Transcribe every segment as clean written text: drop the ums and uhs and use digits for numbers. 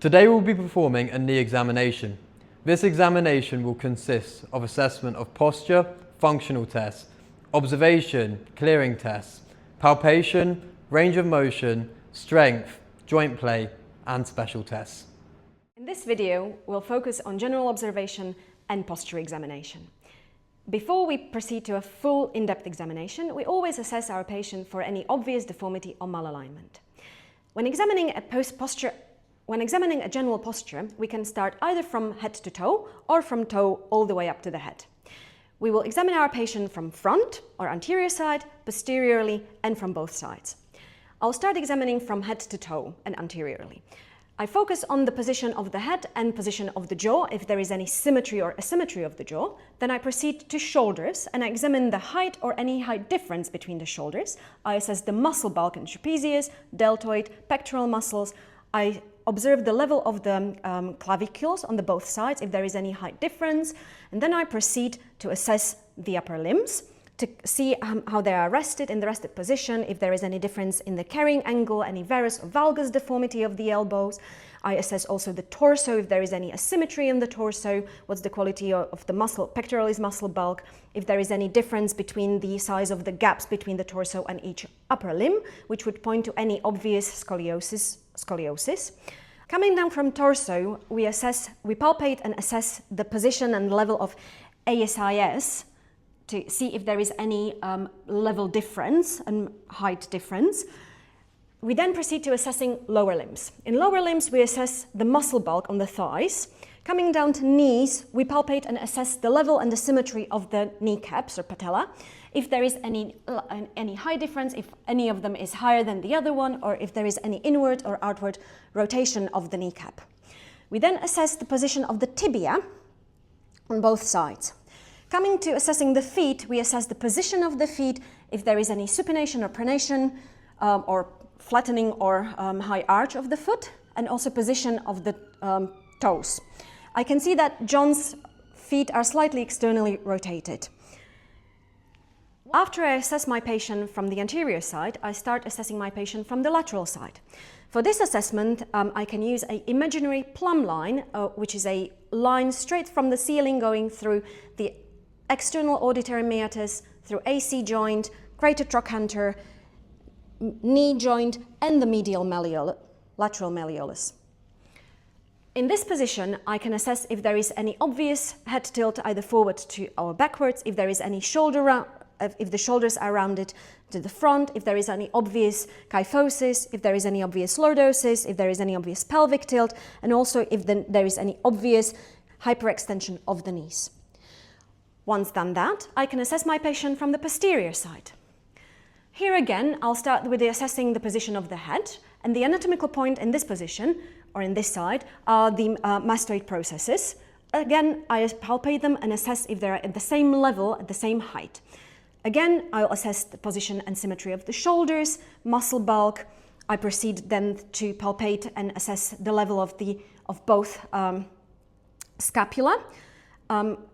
Today we'll be performing a knee examination. This examination will consist of assessment of posture, functional tests, observation, clearing tests, palpation, range of motion, strength, joint play, and special tests. In this video, we'll focus on general observation and posture examination. Before we proceed to a full in-depth examination, we always assess our patient for any obvious deformity or malalignment. When examining a general posture, we can start either from head to toe or from toe all the way up to the head. We will examine our patient from front or anterior side, posteriorly, and from both sides. I'll start examining from head to toe and anteriorly. I focus on the position of the head and position of the jaw, if there is any symmetry or asymmetry of the jaw. Then I proceed to shoulders and I examine the height or any height difference between the shoulders. I assess the muscle bulk in trapezius, deltoid, pectoral muscles. I observe the level of the clavicules on the both sides, if there is any height difference. And then I proceed to assess the upper limbs to see how they are rested in the rested position, if there is any difference in the carrying angle, any Varus or Valgus deformity of the elbows. I assess also the torso, if there is any asymmetry in the torso, what's the quality of the muscle, pectoralis muscle bulk, if there is any difference between the size of the gaps between the torso and each upper limb, which would point to any obvious scoliosis. Coming down from torso, we palpate and assess the position and level of ISEH, to see if there is any level difference and height difference. We then proceed to assessing lower limbs. In lower limbs, we assess the muscle bulk on the thighs. Coming down to knees, we palpate and assess the level and the symmetry of the kneecaps or patella. If there is any height difference, if any of them is higher than the other one, or if there is any inward or outward rotation of the kneecap. We then assess the position of the tibia on both sides. Coming to assessing the feet, we assess the position of the feet, if there is any supination or pronation, or flattening or high arch of the foot, and also position of the toes. I can see that John's feet are slightly externally rotated. After I assess my patient from the anterior side, I start assessing my patient from the lateral side. For this assessment, I can use an imaginary plumb line, which is a line straight from the ceiling going through the external auditory meatus, through AC joint, crater trochanter, knee joint, and the medial lateral malleolus. In this position, I can assess if there is any obvious head tilt either forward or backwards, if there is any if the shoulders are rounded to the front, if there is any obvious kyphosis, if there is any obvious lordosis, if there is any obvious pelvic tilt, and also if there is any obvious hyperextension of the knees. Once done that, I can assess my patient from the posterior side. Here again, I'll start with assessing the position of the head, and the anatomical point in this position, or in this side, are the mastoid processes. Again, I palpate them and assess if they're at the same level, at the same height. Again, I'll assess the position and symmetry of the shoulders, muscle bulk. I proceed then to palpate and assess the level of both scapula.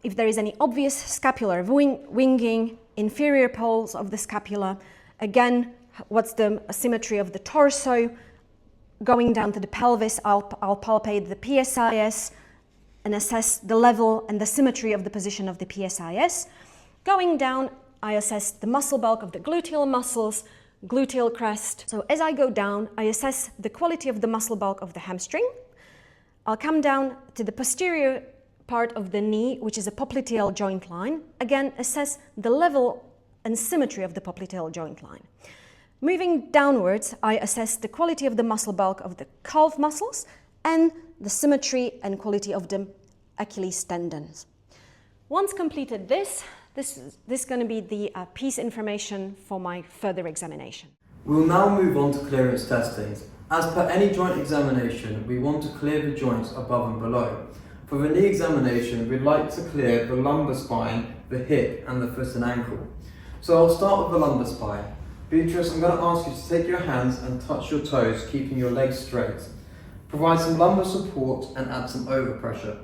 If there is any obvious scapular winging, inferior poles of the scapula. Again, what's the symmetry of the torso? Going down to the pelvis, I'll palpate the PSIS and assess the level and the symmetry of the position of the PSIS. Going down, I assess the muscle bulk of the gluteal muscles, gluteal crest. So as I go down, I assess the quality of the muscle bulk of the hamstring. I'll come down to the posterior part of the knee, which is a popliteal joint line. Again, assess the level and symmetry of the popliteal joint line. Moving downwards, I assess the quality of the muscle bulk of the calf muscles and the symmetry and quality of the Achilles tendons. Once completed this is going to be the piece information for my further examination. We'll now move on to clearance testings. As per any joint examination, we want to clear the joints above and below. For the knee examination, we'd like to clear the lumbar spine, the hip, and the foot and ankle. So I'll start with the lumbar spine. Beatrice, I'm going to ask you to take your hands and touch your toes, keeping your legs straight. Provide some lumbar support and add some overpressure.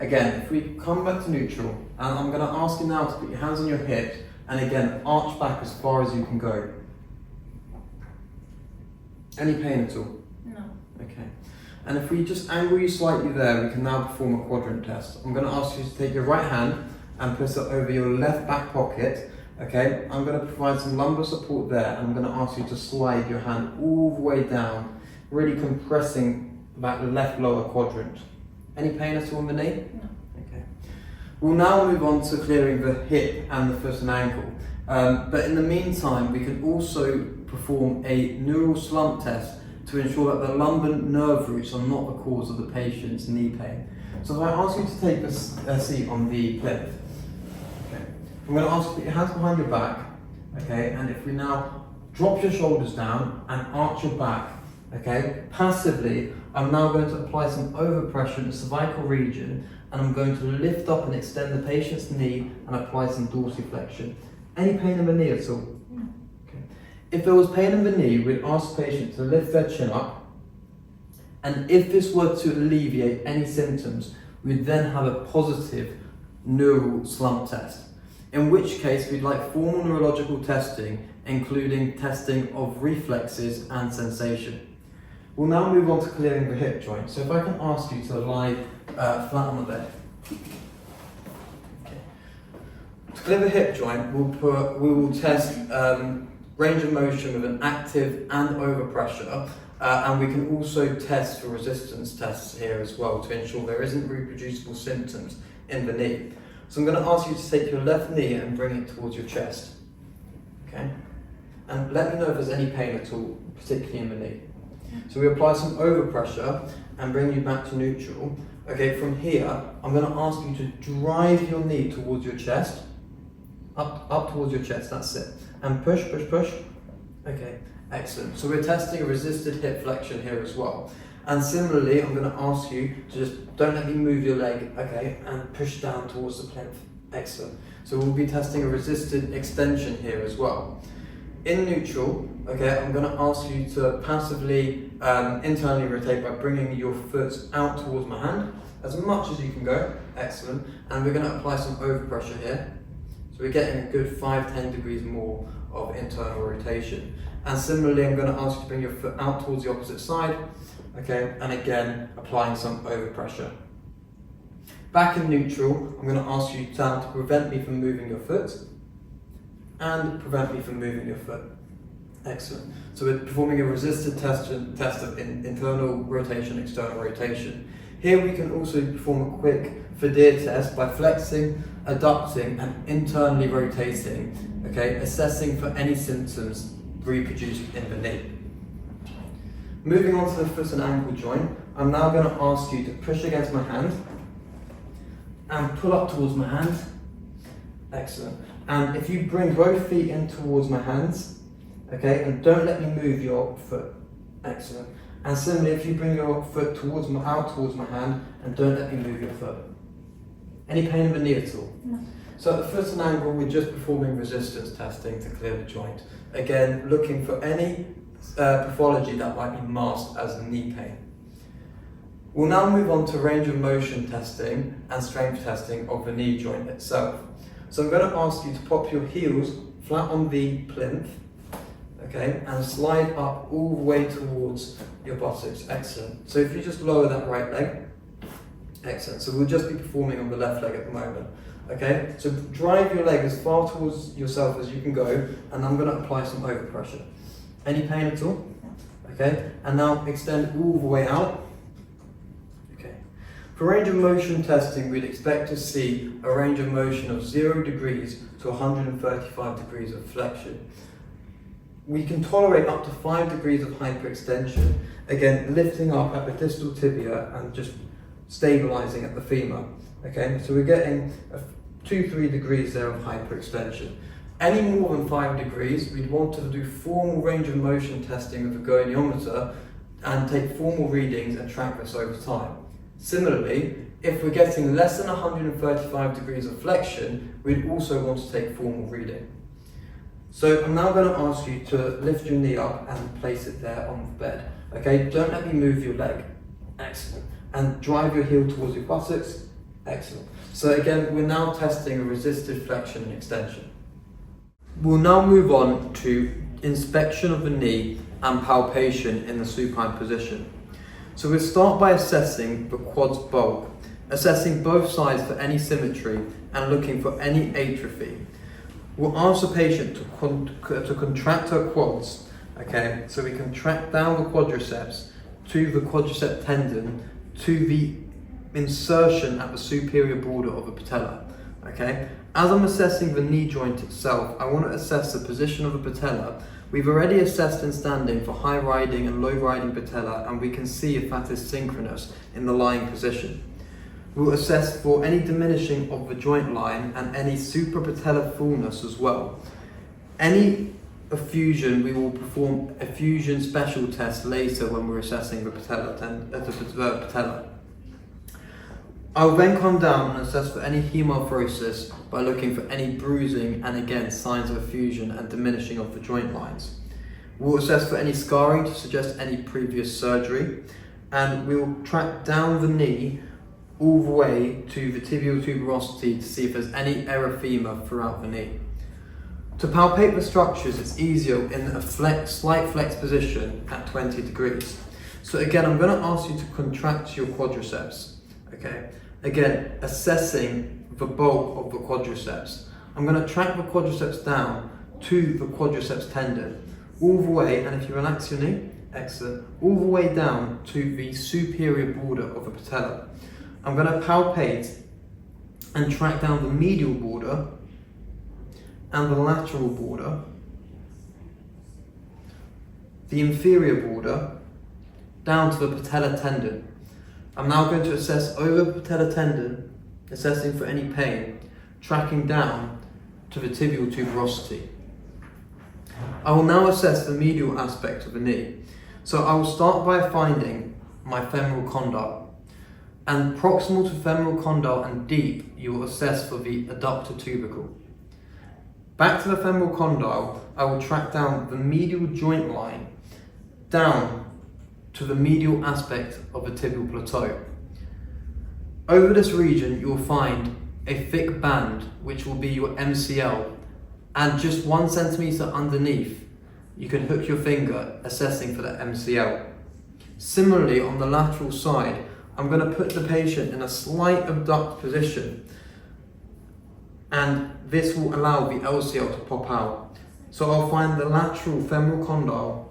Again, if we come back to neutral, and I'm going to ask you now to put your hands on your hips, and again, arch back as far as you can go. Any pain at all? No. Okay. And if we just angle you slightly there, we can now perform a quadrant test. I'm going to ask you to take your right hand and put it over your left back pocket. Okay, I'm going to provide some lumbar support there, and I'm going to ask you to slide your hand all the way down, really compressing that left lower quadrant. Any pain at all in the knee? No. Okay. We'll now move on to clearing the hip and the foot and ankle. But in the meantime, we can also perform a neural slump test to ensure that the lumbar nerve roots are not the cause of the patient's knee pain. So if I ask you to take a seat on the plinth, okay, I'm going to ask you to put your hands behind your back, okay, and if we now drop your shoulders down and arch your back, okay, passively, I'm now going to apply some overpressure in the cervical region, and I'm going to lift up and extend the patient's knee and apply some dorsiflexion. Any pain in the knee at all? No. Okay. If there was pain in the knee, we'd ask the patient to lift their chin up, and if this were to alleviate any symptoms, we'd then have a positive neural slump test. In which case, we'd like formal neurological testing, including testing of reflexes and sensation. We'll now move on to clearing the hip joint. So if I can ask you to lie flat on the bed. Okay. To clear the hip joint, we will test range of motion with an active and overpressure, and we can also test for resistance tests here as well to ensure there isn't reproducible symptoms in the knee. So I'm going to ask you to take your left knee and bring it towards your chest. Okay? And let me know if there's any pain at all, particularly in the knee. So we apply some overpressure and bring you back to neutral. Okay, from here, I'm going to ask you to drive your knee towards your chest. Up towards your chest, that's it. And push, push, push. Okay, excellent. So we're testing a resisted hip flexion here as well. And similarly, I'm going to ask you to just, don't let me move your leg, okay, and push down towards the plinth. Excellent. So we'll be testing a resisted extension here as well. In neutral, okay, I'm going to ask you to passively internally rotate by bringing your foot out towards my hand as much as you can go. Excellent. And we're going to apply some overpressure here. So we're getting a good 5-10 degrees more of internal rotation. And similarly, I'm going to ask you to bring your foot out towards the opposite side, okay, and again, applying some overpressure. Back in neutral, I'm going to ask you to prevent me from moving your foot and prevent me from moving your foot. Excellent. So we're performing a resisted test of internal rotation, external rotation. Here we can also perform a quick Fadir test by flexing, adducting and internally rotating, okay, assessing for any symptoms reproduced in the knee. Moving on to the foot and ankle joint, I'm now going to ask you to push against my hand and pull up towards my hand. Excellent. And if you bring both feet in towards my hands, okay, and don't let me move your foot. Excellent. And similarly, if you bring your foot out towards my hand and don't let me move your foot. Any pain in the knee at all? No. So at the foot and ankle, we're just performing resistance testing to clear the joint. Again, looking for any pathology that might be masked as knee pain. We'll now move on to range of motion testing and strength testing of the knee joint itself. So I'm going to ask you to pop your heels flat on the plinth, okay, and slide up all the way towards your buttocks. Excellent. So if you just lower that right leg, excellent. So we'll just be performing on the left leg at the moment. Okay, so drive your leg as far towards yourself as you can go, and I'm going to apply some overpressure. Any pain at all? Okay, and now extend all the way out. Okay. For range of motion testing, we'd expect to see a range of motion of 0 degrees to 135 degrees of flexion. We can tolerate up to 5 degrees of hyperextension, again lifting up at the distal tibia and just stabilizing at the femur. Okay, so we're getting 2-3 degrees there of hyperextension. Any more than 5 degrees, we'd want to do formal range of motion testing with a goniometer and take formal readings and track this over time. Similarly, if we're getting less than 135 degrees of flexion, we'd also want to take formal reading. So I'm now going to ask you to lift your knee up and place it there on the bed. Okay, don't let me move your leg. Excellent. And drive your heel towards your buttocks. Excellent. So again, we're now testing a resisted flexion and extension. We'll now move on to inspection of the knee and palpation in the supine position. So we'll start by assessing the quad's bulk, assessing both sides for any symmetry and looking for any atrophy. We'll ask the patient to contract her quads, okay? So we contract down the quadriceps to the quadricep tendon to the insertion at the superior border of the patella, okay? As I'm assessing the knee joint itself, I want to assess the position of the patella. We've already assessed in standing for high riding and low riding patella, and we can see if that is synchronous in the lying position. We'll assess for any diminishing of the joint line and any suprapatellar fullness as well. Any effusion, we will perform effusion special tests later when we're assessing the patella. I'll then come down and assess for any hemorrhagosis by looking for any bruising and again signs of effusion and diminishing of the joint lines. We'll assess for any scarring to suggest any previous surgery, and we'll track down the knee all the way to the tibial tuberosity to see if there's any erythema throughout the knee. To palpate the structures, it's easier in a slight flex position at 20 degrees. So again, I'm going to ask you to contract your quadriceps, okay? Again, assessing the bulk of the quadriceps. I'm going to track the quadriceps down to the quadriceps tendon, all the way, and if you relax your knee, excellent, all the way down to the superior border of the patella. I'm going to palpate and track down the medial border and the lateral border, the inferior border, down to the patella tendon. I'm now going to assess over the patella tendon, assessing for any pain, tracking down to the tibial tuberosity. I will now assess the medial aspect of the knee. So I will start by finding my femoral condyle. And proximal to femoral condyle and deep, you will assess for the adductor tubercle. Back to the femoral condyle, I will track down the medial joint line down to the medial aspect of the tibial plateau. Over this region, you will find a thick band, which will be your MCL, and just 1 centimeter underneath, you can hook your finger, assessing for the MCL. Similarly, on the lateral side, I'm going to put the patient in a slight abduct position, and this will allow the LCL to pop out. So I'll find the lateral femoral condyle,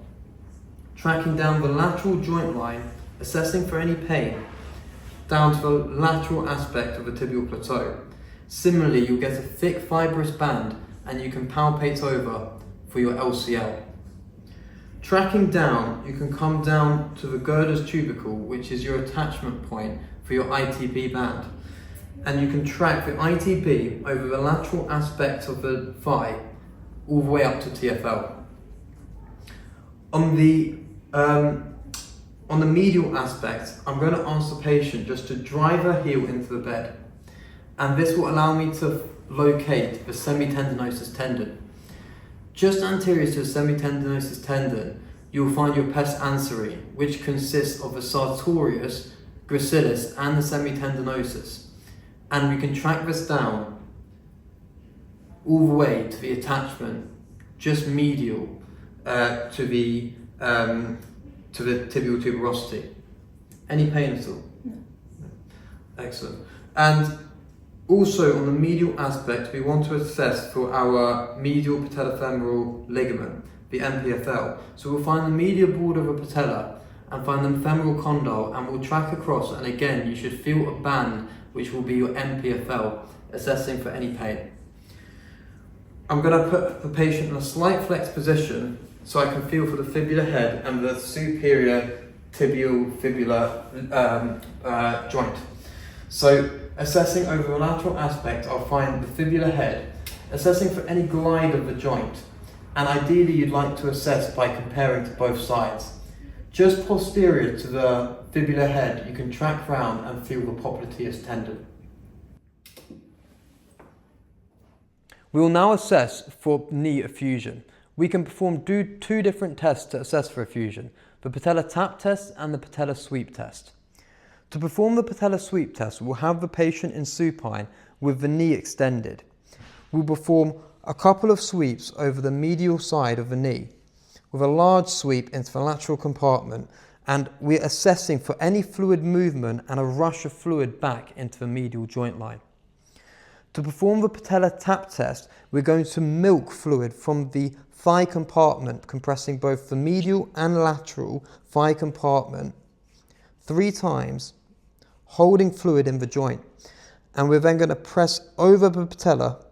tracking down the lateral joint line, assessing for any pain, down to the lateral aspect of the tibial plateau. Similarly, you'll get a thick fibrous band, and you can palpate over for your LCL. Tracking down, you can come down to the girders tubercle, which is your attachment point for your ITB band. And you can track the ITB over the lateral aspect of the thigh, all the way up to TFL. On the medial aspect, I'm going to ask the patient just to drive her heel into the bed. And this will allow me to locate the semitendinosus tendon. Just anterior to the semitendinosus tendon, you will find your pes anseri, which consists of the sartorius, gracilis, and the semitendinosus. And we can track this down all the way to the attachment, just medial to the tibial tuberosity. Any pain at all? No. Excellent. And also on the medial aspect, we want to assess for our medial patellofemoral ligament, the MPFL. So we'll find the medial border of the patella and find the femoral condyle, and we'll track across, and again you should feel a band which will be your MPFL, assessing for any pain. I'm going to put the patient in a slight flex position so I can feel for the fibular head and the superior tibial fibular joint. So assessing over the lateral aspect, I'll find the fibular head, assessing for any glide of the joint, and ideally you'd like to assess by comparing to both sides. Just posterior to the fibular head, you can track round and feel the popliteus tendon. We will now assess for knee effusion. We can perform two different tests to assess for effusion, the patella tap test and the patella sweep test. To perform the patella sweep test, we'll have the patient in supine with the knee extended. We'll perform a couple of sweeps over the medial side of the knee, with a large sweep into the lateral compartment and we're assessing for any fluid movement and a rush of fluid back into the medial joint line. To perform the patella tap test, we're going to milk fluid from the thigh compartment, compressing both the medial and lateral thigh compartment 3 times, holding fluid in the joint. And we're then going to press over the patella,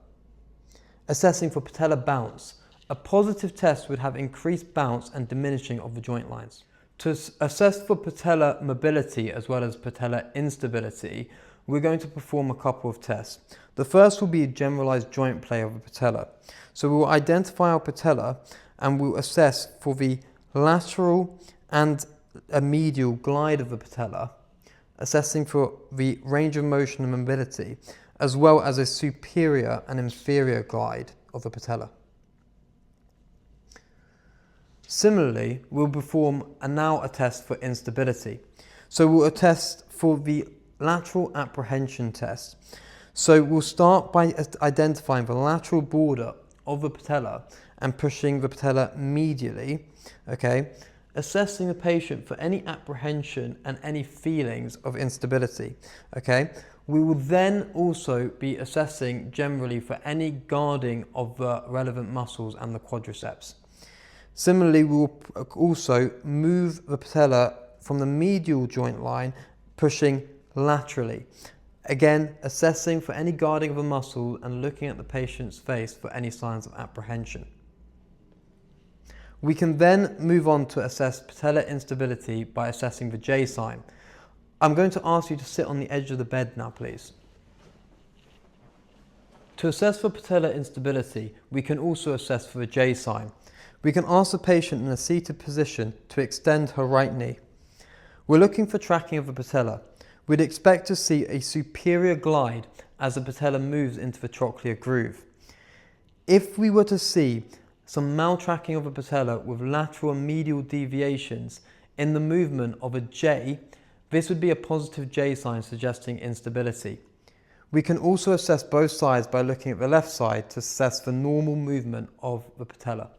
assessing for patella bounce. A positive test would have increased bounce and diminishing of the joint lines. To assess for patella mobility as well as patella instability, we're going to perform a couple of tests. The first will be generalized joint play of the patella. So we will identify our patella and we'll assess for the lateral and a medial glide of the patella, assessing for the range of motion and mobility, as well as a superior and inferior glide of the patella. Similarly, we'll perform now a test for instability. So we'll test for the lateral apprehension test. So we'll start by identifying the lateral border of the patella and pushing the patella medially, okay? Assessing the patient for any apprehension and any feelings of instability, okay? We will then also be assessing generally for any guarding of the relevant muscles and the quadriceps. Similarly, we will also move the patella from the medial joint line, pushing laterally. Again, assessing for any guarding of a muscle and looking at the patient's face for any signs of apprehension. We can then move on to assess patella instability by assessing the J sign. I'm going to ask you to sit on the edge of the bed now, please. To assess for patella instability, we can also assess for the J sign. We can ask the patient in a seated position to extend her right knee. We're looking for tracking of the patella. We'd expect to see a superior glide as the patella moves into the trochlear groove. If we were to see some maltracking of the patella with lateral and medial deviations in the movement of a J, this would be a positive J sign suggesting instability. We can also assess both sides by looking at the left side to assess the normal movement of the patella.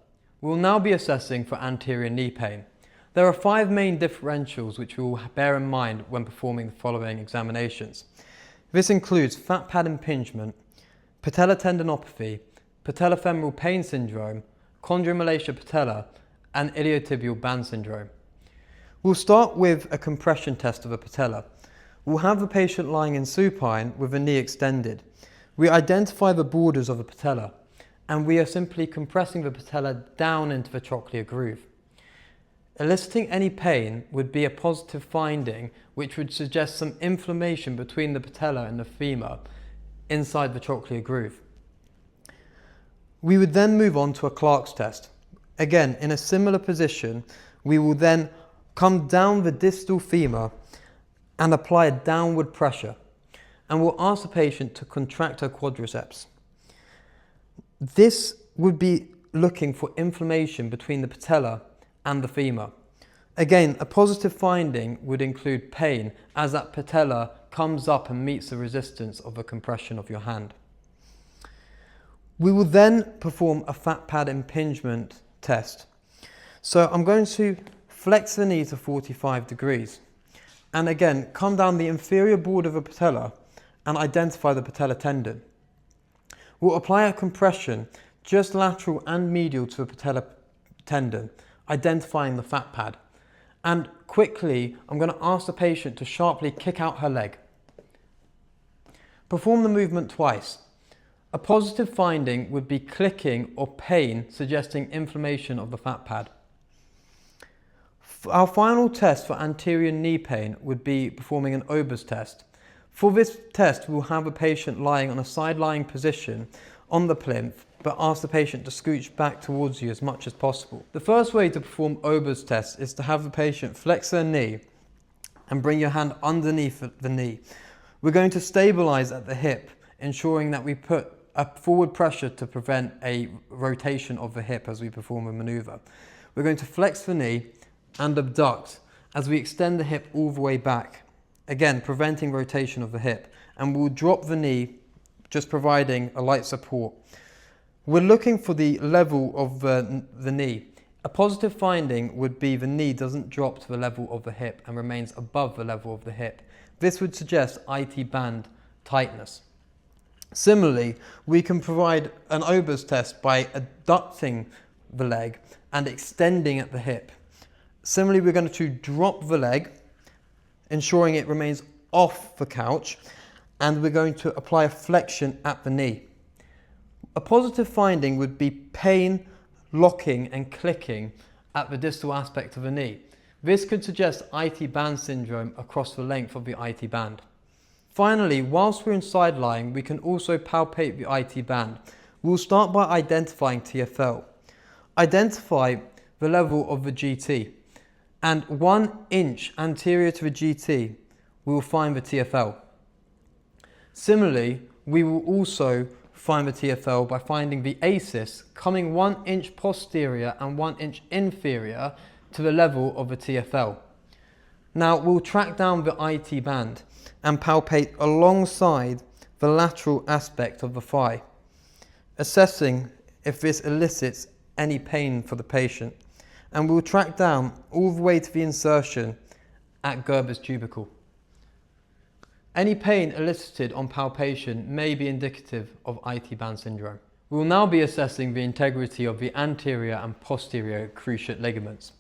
We'll now be assessing for anterior knee pain. There are 5 main differentials which we will bear in mind when performing the following examinations. This includes fat pad impingement, patella tendinopathy, patellofemoral pain syndrome, chondromalacia patella, and iliotibial band syndrome. We'll start with a compression test of the patella. We'll have the patient lying in supine with the knee extended. We identify the borders of the patella, and we are simply compressing the patella down into the trochlear groove. Eliciting any pain would be a positive finding which would suggest some inflammation between the patella and the femur inside the trochlear groove. We would then move on to a Clark's test. Again, in a similar position, we will then come down the distal femur and apply a downward pressure, and we'll ask the patient to contract her quadriceps. This would be looking for inflammation between the patella and the femur. Again, a positive finding would include pain as that patella comes up and meets the resistance of the compression of your hand. We will then perform a fat pad impingement test. So I'm going to flex the knee to 45 degrees and again come down the inferior border of the patella and identify the patella tendon. We'll apply a compression just lateral and medial to the patella tendon, identifying the fat pad. And quickly, I'm going to ask the patient to sharply kick out her leg. Perform the movement twice. A positive finding would be clicking or pain, suggesting inflammation of the fat pad. Our final test for anterior knee pain would be performing an Obers test. For this test, we'll have a patient lying on a side-lying position on the plinth, but ask the patient to scooch back towards you as much as possible. The first way to perform Obers test is to have the patient flex their knee and bring your hand underneath the knee. We're going to stabilize at the hip, ensuring that we put a forward pressure to prevent a rotation of the hip as we perform a maneuver. We're going to flex the knee and abduct as we extend the hip all the way back, again preventing rotation of the hip, and we'll drop the knee, just providing a light support. We're looking for the level of the knee. A positive finding would be the knee doesn't drop to the level of the hip and remains above the level of the hip. This would suggest IT band tightness. Similarly, we can provide an Obers test by adducting the leg and extending at the hip. Similarly, we're going to drop the leg, ensuring it remains off the couch, and we're going to apply a flexion at the knee. A positive finding would be pain, locking and clicking at the distal aspect of the knee. This could suggest IT band syndrome across the length of the IT band. Finally, whilst we're in side lying, we can also palpate the IT band. We'll start by identifying TFL. Identify the level of the GT, and 1 inch anterior to the GT, we will find the TFL. Similarly, we will also find the TFL by finding the ASIS coming 1 inch posterior and 1 inch inferior to the level of the TFL. Now we'll track down the IT band and palpate alongside the lateral aspect of the thigh, assessing if this elicits any pain for the patient, and we'll track down all the way to the insertion at Gerber's tubercle. Any pain elicited on palpation may be indicative of IT band syndrome. We will now be assessing the integrity of the anterior and posterior cruciate ligaments.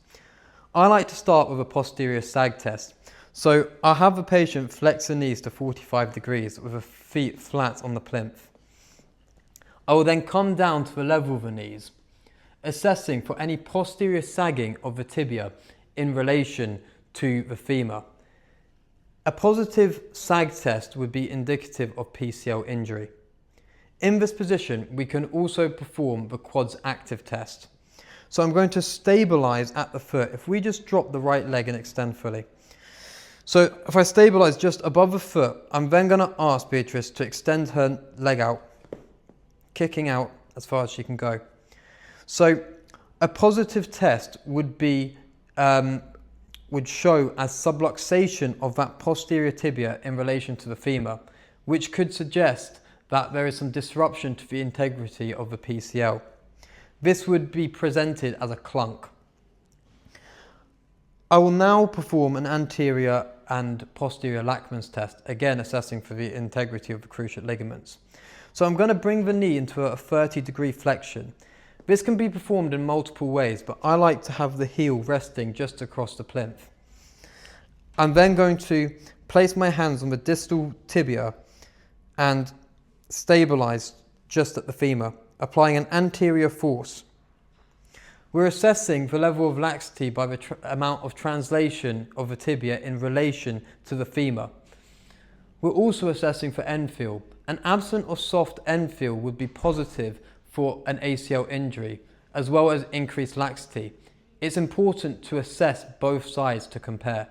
I like to start with a posterior sag test. So I'll have the patient flex the knees to 45 degrees with the feet flat on the plinth. I will then come down to the level of the knees, assessing for any posterior sagging of the tibia in relation to the femur. A positive sag test would be indicative of PCL injury. In this position, we can also perform the quads active test. So I'm going to stabilize at the foot. If we just drop the right leg and extend fully. So if I stabilize just above the foot, I'm then going to ask Beatrice to extend her leg out, kicking out as far as she can go. So a positive test would be would show as subluxation of that posterior tibia in relation to the femur, which could suggest that there is some disruption to the integrity of the PCL. This would be presented as a clunk. I will now perform an anterior and posterior Lachman's test, again assessing for the integrity of the cruciate ligaments. So I'm going to bring the knee into a 30-degree flexion. This can be performed in multiple ways, but I like to have the heel resting just across the plinth. I'm then going to place my hands on the distal tibia and stabilize just at the femur, applying an anterior force. We're assessing the level of laxity by the amount of translation of the tibia in relation to the femur. We're also assessing for end feel. An absent or soft end feel would be positive for an ACL injury, as well as increased laxity. It's important to assess both sides to compare.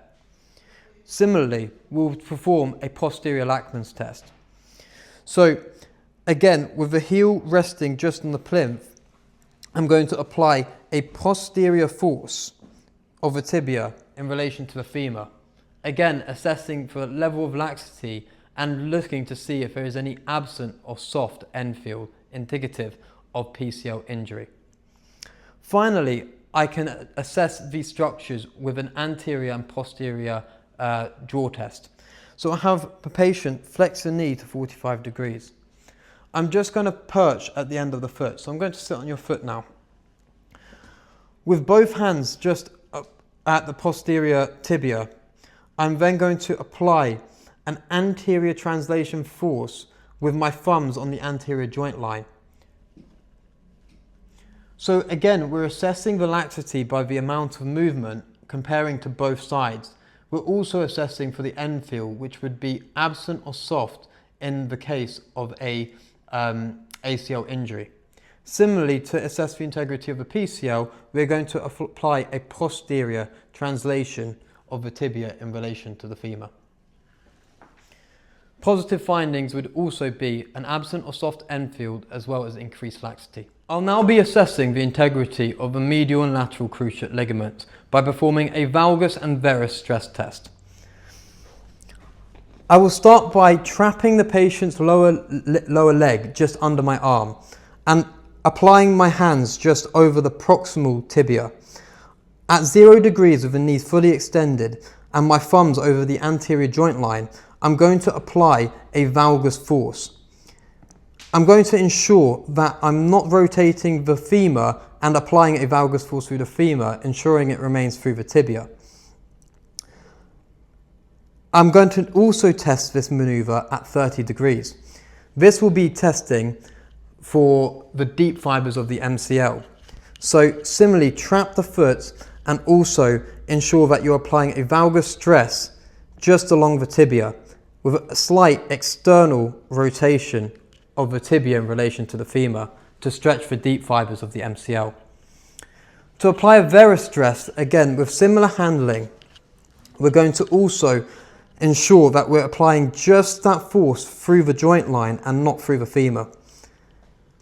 Similarly, we'll perform a posterior Lachman's test. So again, with the heel resting just on the plinth, I'm going to apply a posterior force of the tibia in relation to the femur. Again, assessing for level of laxity and looking to see if there is any absent or soft end field indicative of PCL injury. Finally, I can assess these structures with an anterior and posterior draw test. So I have the patient flex the knee to 45 degrees. I'm just going to perch at the end of the foot. So I'm going to sit on your foot now. With both hands just at the posterior tibia, I'm then going to apply an anterior translation force with my thumbs on the anterior joint line. So again, we're assessing the laxity by the amount of movement comparing to both sides. We're also assessing for the end feel, which would be absent or soft in the case of a ACL injury. Similarly, to assess the integrity of the PCL, we're going to apply a posterior translation of the tibia in relation to the femur. Positive findings would also be an absent or soft end field as well as increased laxity. I'll now be assessing the integrity of the medial and lateral cruciate ligaments by performing a Valgus and Varus stress test. I will start by trapping the patient's lower leg just under my arm and applying my hands just over the proximal tibia At 0 degrees with the knees fully extended and my thumbs over the anterior joint line, I'm going to apply a valgus force. I'm going to ensure that I'm not rotating the femur and applying a valgus force through the femur, ensuring it remains through the tibia. I'm going to also test this maneuver at 30 degrees. This will be testing for the deep fibers of the MCL. So similarly, trap the foot and also ensure that you're applying a valgus stress just along the tibia with a slight external rotation of the tibia in relation to the femur to stretch the deep fibers of the MCL. To apply a Varus stress, again with similar handling, we're going to also ensure that we're applying just that force through the joint line and not through the femur.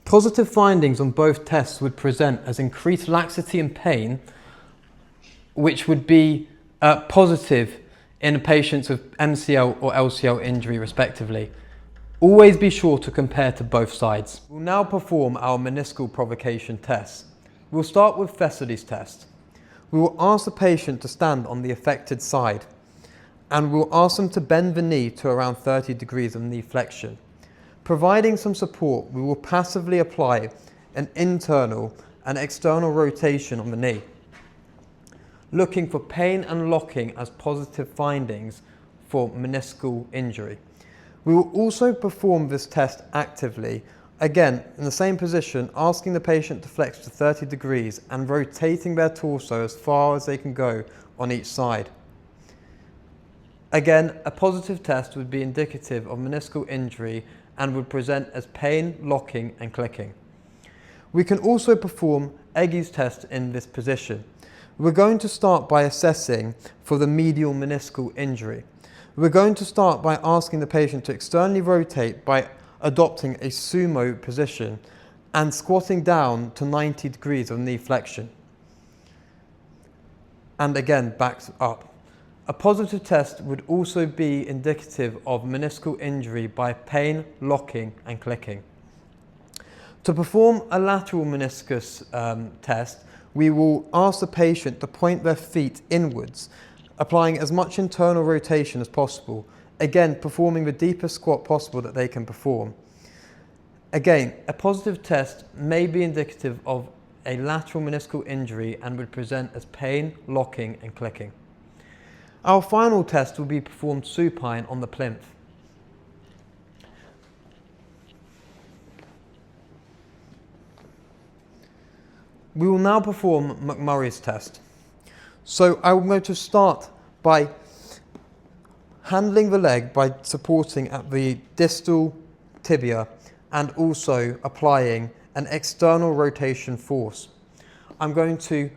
Positive findings on both tests would present as increased laxity and pain, which would be positive in patients with MCL or LCL injury respectively. Always be sure to compare to both sides. We'll now perform our meniscal provocation test. We'll start with Thessaly's test. We will ask the patient to stand on the affected side and we'll ask them to bend the knee to around 30 degrees of knee flexion. Providing some support, we will passively apply an internal and external rotation on the knee, looking for pain and locking as positive findings for meniscal injury. We will also perform this test actively, again in the same position, asking the patient to flex to 30 degrees and rotating their torso as far as they can go on each side. Again, a positive test would be indicative of meniscal injury and would present as pain, locking and clicking. We can also perform Eges test in this position. We're going to start by assessing for the medial meniscal injury. We're going to start by asking the patient to externally rotate by adopting a sumo position and squatting down to 90 degrees of knee flexion. And again, back up. A positive test would also be indicative of meniscal injury by pain, locking and clicking. To perform a lateral meniscus test, we will ask the patient to point their feet inwards, applying as much internal rotation as possible, again performing the deepest squat possible that they can perform. Again, a positive test may be indicative of a lateral meniscal injury and would present as pain, locking and clicking. Our final test will be performed supine on the plinth. We will now perform McMurrays test. So I'm going to start by handling the leg by supporting at the distal tibia and also applying an external rotation force. I'm going to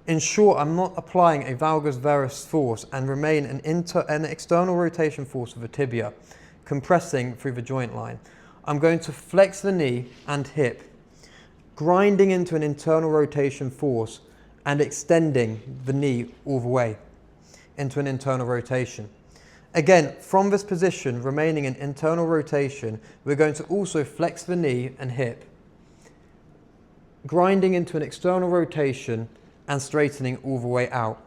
ensure I'm not applying a valgus varus force and remain an external rotation force of the tibia, compressing through the joint line. I'm going to flex the knee and hip, grinding into an internal rotation force and extending the knee all the way into an internal rotation. Again, from this position, remaining in internal rotation, we're going to also flex the knee and hip, grinding into an external rotation and straightening all the way out.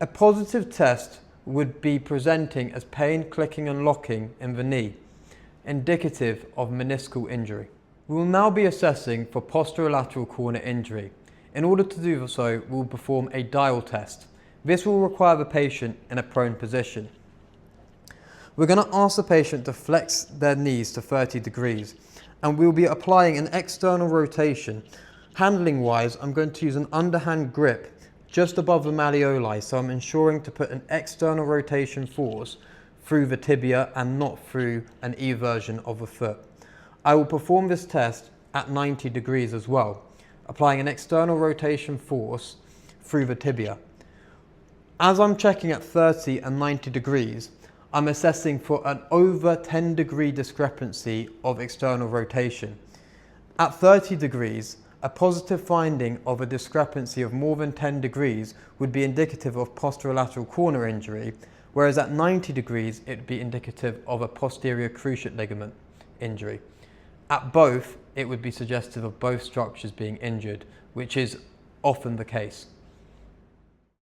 A positive test would be presenting as pain, clicking and locking in the knee, indicative of meniscal injury. We will now be assessing for posterolateral corner injury. In order to do so, we'll perform a dial test. This will require the patient in a prone position. We're going to ask the patient to flex their knees to 30 degrees and we'll be applying an external rotation. Handling wise, I'm going to use an underhand grip just above the malleoli, so I'm ensuring to put an external rotation force through the tibia and not through an eversion of the foot. I will perform this test at 90 degrees as well, applying an external rotation force through the tibia. As I'm checking at 30 and 90 degrees, I'm assessing for an over 10 degree discrepancy of external rotation. At 30 degrees, a positive finding of a discrepancy of more than 10 degrees would be indicative of posterolateral corner injury, whereas at 90 degrees it would be indicative of a posterior cruciate ligament injury. At both, it would be suggestive of both structures being injured, which is often the case.